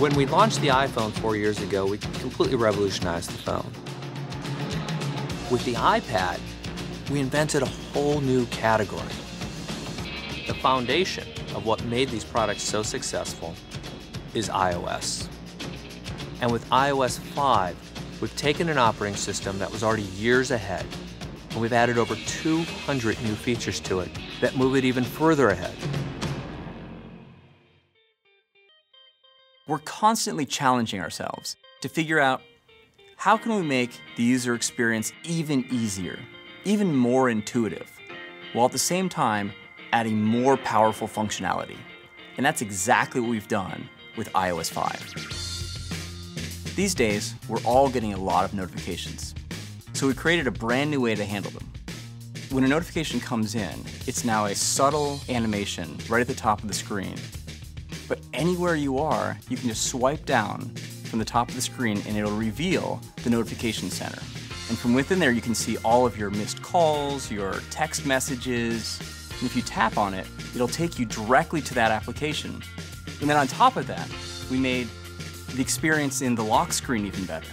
When we launched the iPhone 4 years ago, we completely revolutionized the phone. With the iPad, we invented a whole new category. The foundation of what made these products so successful is iOS. And with iOS 5, we've taken an operating system that was already years ahead, and we've added over 200 new features to it that move it even further ahead. We're constantly challenging ourselves to figure out how can we make the user experience even easier, even more intuitive, while at the same time adding more powerful functionality. And that's exactly what we've done with iOS 5. These days, we're all getting a lot of notifications. So we created a brand new way to handle them. When a notification comes in, it's now a subtle animation right at the top of the screen. But anywhere you are, you can just swipe down from the top of the screen and it'll reveal the notification center. And from within there, you can see all of your missed calls, your text messages, and if you tap on it, it'll take you directly to that application. And then on top of that, we made the experience in the lock screen even better.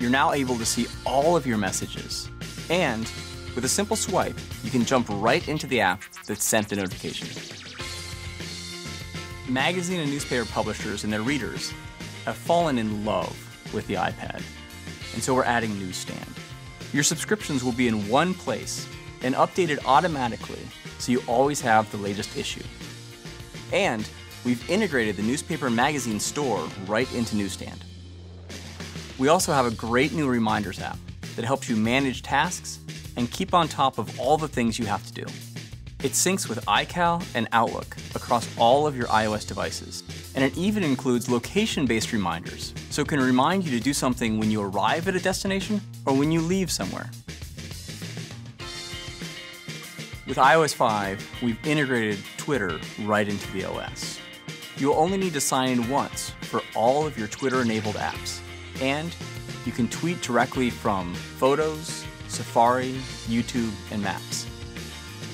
You're now able to see all of your messages. And with a simple swipe, you can jump right into the app that sent the notification. Magazine and newspaper publishers and their readers have fallen in love with the iPad, and so we're adding Newsstand. Your subscriptions will be in one place and updated automatically, so you always have the latest issue. And we've integrated the newspaper and magazine store right into Newsstand. We also have a great new Reminders app that helps you manage tasks and keep on top of all the things you have to do. It syncs with iCal and Outlook across all of your iOS devices, and it even includes location-based reminders, so it can remind you to do something when you arrive at a destination or when you leave somewhere. With iOS 5, we've integrated Twitter right into the OS. You'll only need to sign in once for all of your Twitter-enabled apps, and you can tweet directly from Photos, Safari, YouTube, and Maps.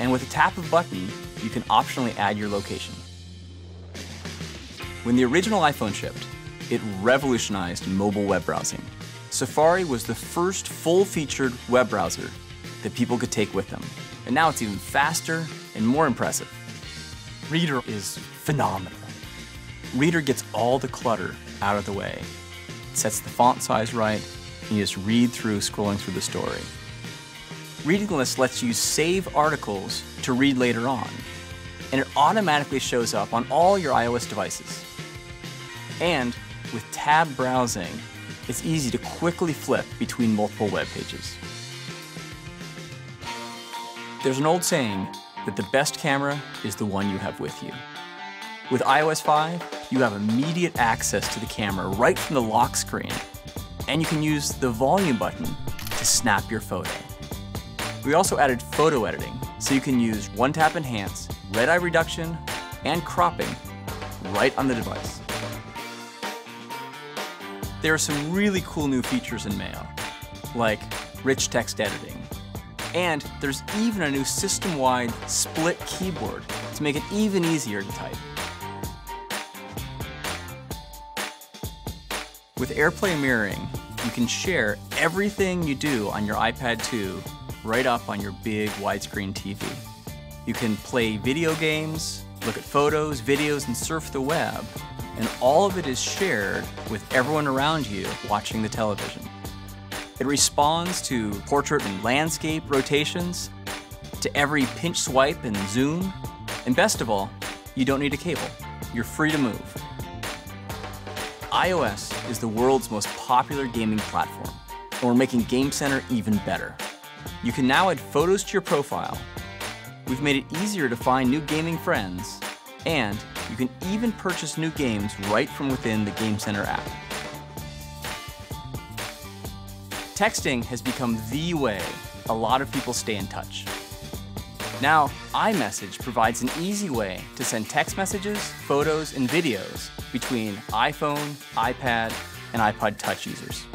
And with a tap of a button, you can optionally add your location. When the original iPhone shipped, it revolutionized mobile web browsing. Safari was the first full-featured web browser that people could take with them. And now it's even faster and more impressive. Reader is phenomenal. Reader gets all the clutter out of the way. It sets the font size right, and you just read through scrolling through the story. Reading List lets you save articles to read later on, and it automatically shows up on all your iOS devices. And with tab browsing, it's easy to quickly flip between multiple web pages. There's an old saying that the best camera is the one you have with you. With iOS 5, you have immediate access to the camera right from the lock screen, and you can use the volume button to snap your photo. We also added photo editing, so you can use one-tap enhance, red-eye reduction, and cropping right on the device. There are some really cool new features in Mail, like rich text editing. And there's even a new system-wide split keyboard to make it even easier to type. With AirPlay mirroring, you can share everything you do on your iPad 2 right up on your big widescreen TV. You can play video games, look at photos, videos, and surf the web, and all of it is shared with everyone around you watching the television. It responds to portrait and landscape rotations, to every pinch swipe and zoom, and best of all, you don't need a cable. You're free to move. iOS is the world's most popular gaming platform, and we're making Game Center even better. You can now add photos to your profile. We've made it easier to find new gaming friends, and you can even purchase new games right from within the Game Center app. Texting has become the way a lot of people stay in touch. Now, iMessage provides an easy way to send text messages, photos, and videos between iPhone, iPad, and iPod Touch users.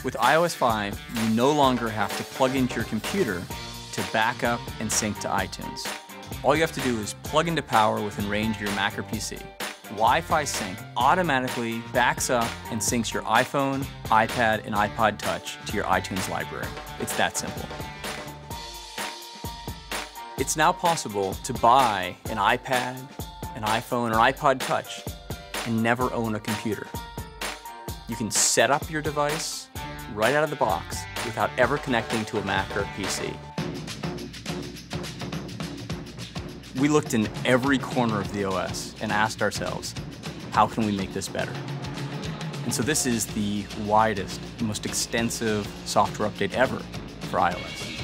With iOS 5, you no longer have to plug into your computer to back up and sync to iTunes. All you have to do is plug into power within range of your Mac or PC, Wi-Fi Sync automatically backs up and syncs your iPhone, iPad, and iPod Touch to your iTunes library. It's that simple. It's now possible to buy an iPad, an iPhone, or iPod Touch and never own a computer. You can set up your device right out of the box without ever connecting to a Mac or a PC. We looked in every corner of the OS and asked ourselves, how can we make this better? And so this is the widest, most extensive software update ever for iOS.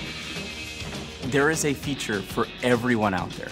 There is a feature for everyone out there.